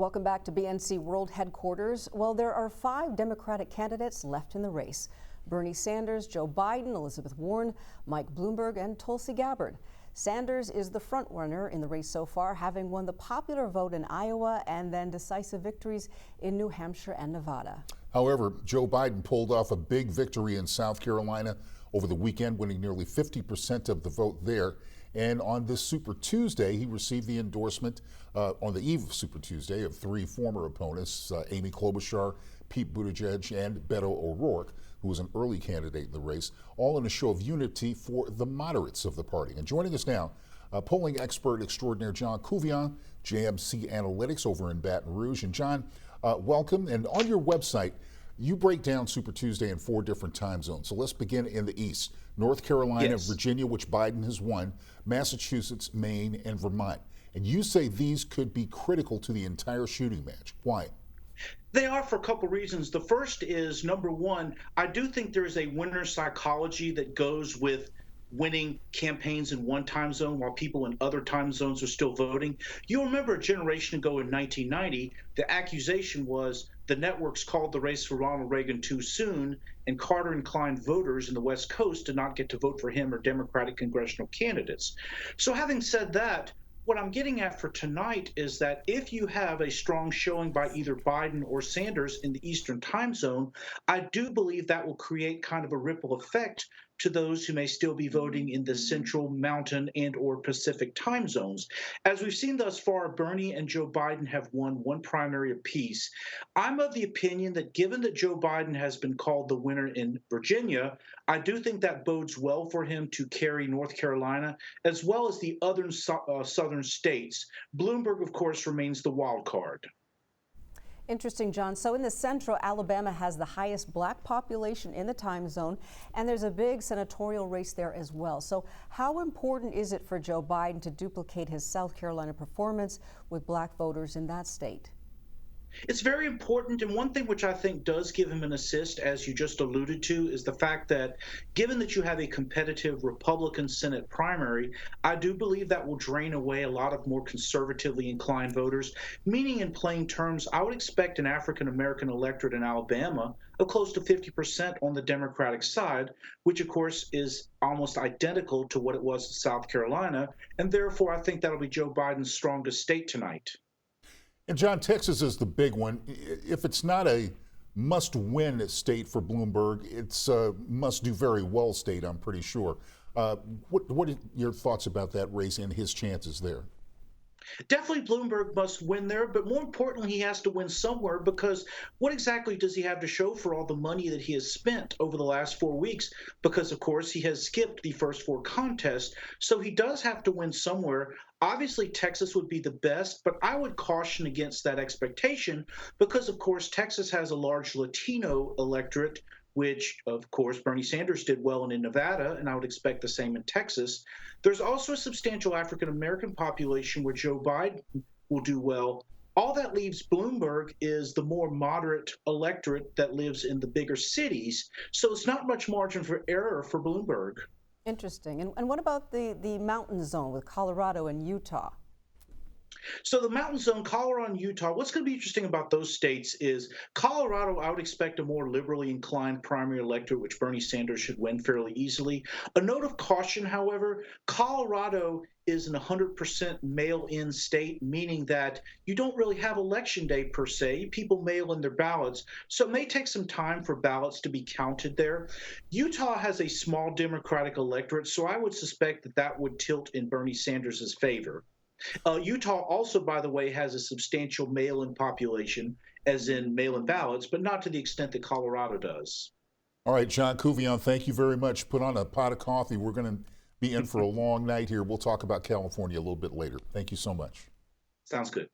Welcome back to BNC World Headquarters. Well, there are 5 Democratic candidates left in the race: Bernie Sanders, Joe Biden, Elizabeth Warren, Mike Bloomberg, and Tulsi Gabbard. Sanders is the front-runner in the race so far, having won the popular vote in Iowa and then decisive victories in New Hampshire and Nevada. However, Joe Biden pulled off a big victory in South Carolina over the weekend, winning nearly 50% of the vote there. And on this Super Tuesday, he received the endorsement on the eve of Super Tuesday of 3 former opponents, Amy Klobuchar, Pete Buttigieg, and Beto O'Rourke, who was an early candidate in the race, all in a show of unity for the moderates of the party. And joining us now, polling expert extraordinaire John Couvillon, JMC Analytics over in Baton Rouge. And John, welcome. And on your website, you break down Super Tuesday in 4 different time zones. So let's begin in the East. North Carolina, Yes. Virginia, which Biden has won, Massachusetts, Maine, and Vermont. And you say these could be critical to the entire shooting match. Why? They are for a couple reasons. The first is, number one, I do think there is a winner psychology that goes with winning campaigns in one time zone while people in other time zones are still voting. You'll remember a generation ago in 1990, the accusation was the networks called the race for Ronald Reagan too soon, and Carter-inclined voters in the West Coast did not get to vote for him or Democratic congressional candidates. So having said that, what I'm getting at for tonight is that if you have a strong showing by either Biden or Sanders in the Eastern time zone, I do believe that will create kind of a ripple effect to those who may still be voting in the Central, Mountain, and or Pacific time zones. As we've seen thus far, Bernie and Joe Biden have won 1 primary apiece. I'm of the opinion that given that Joe Biden has been called the winner in Virginia, I do think that bodes well for him to carry North Carolina as well as the other southern states. Bloomberg, of course, remains the wild card. Interesting, John. So in the Central, Alabama has the highest black population in the time zone, and there's a big senatorial race there as well. So how important is it for Joe Biden to duplicate his South Carolina performance with black voters in that state? It's very important, and one thing which I think does give him an assist, as you just alluded to, is the fact that given that you have a competitive Republican Senate primary, I do believe that will drain away a lot of more conservatively inclined voters, meaning in plain terms, I would expect an African-American electorate in Alabama of close to 50% on the Democratic side, which of course is almost identical to what it was in South Carolina, and therefore I think that'll be Joe Biden's strongest state tonight. And John, Texas is the big one. If it's not a must-win state for Bloomberg, it's a must-do very well state, I'm pretty sure. What are your thoughts about that race and his chances there? Definitely Bloomberg must win there, but more importantly, he has to win somewhere, because what exactly does he have to show for all the money that he has spent over the last 4 weeks? Because, of course, he has skipped the first 4 contests, so he does have to win somewhere. Obviously, Texas would be the best, but I would caution against that expectation because, of course, Texas has a large Latino electorate, which, of course, Bernie Sanders did well in Nevada, and I would expect the same in Texas. There's also a substantial African-American population where Joe Biden will do well. All that leaves Bloomberg is the more moderate electorate that lives in the bigger cities, so it's not much margin for error for Bloomberg. Interesting. And what about the mountain zone with Colorado and Utah? So the mountain zone, Colorado and Utah, what's going to be interesting about those states is Colorado, I would expect a more liberally inclined primary electorate, which Bernie Sanders should win fairly easily. A note of caution, however, Colorado is an 100% mail-in state, meaning that you don't really have election day per se. People mail in their ballots, so it may take some time for ballots to be counted there. Utah has a small Democratic electorate, so I would suspect that that would tilt in Bernie Sanders' favor. Utah also, by the way, has a substantial mail-in population, as in mail-in ballots, but not to the extent that Colorado does. All right, John Couvillon, thank you very much. Put on a pot of coffee. We're going to be in for a long night here. We'll talk about California a little bit later. Thank you so much. Sounds good.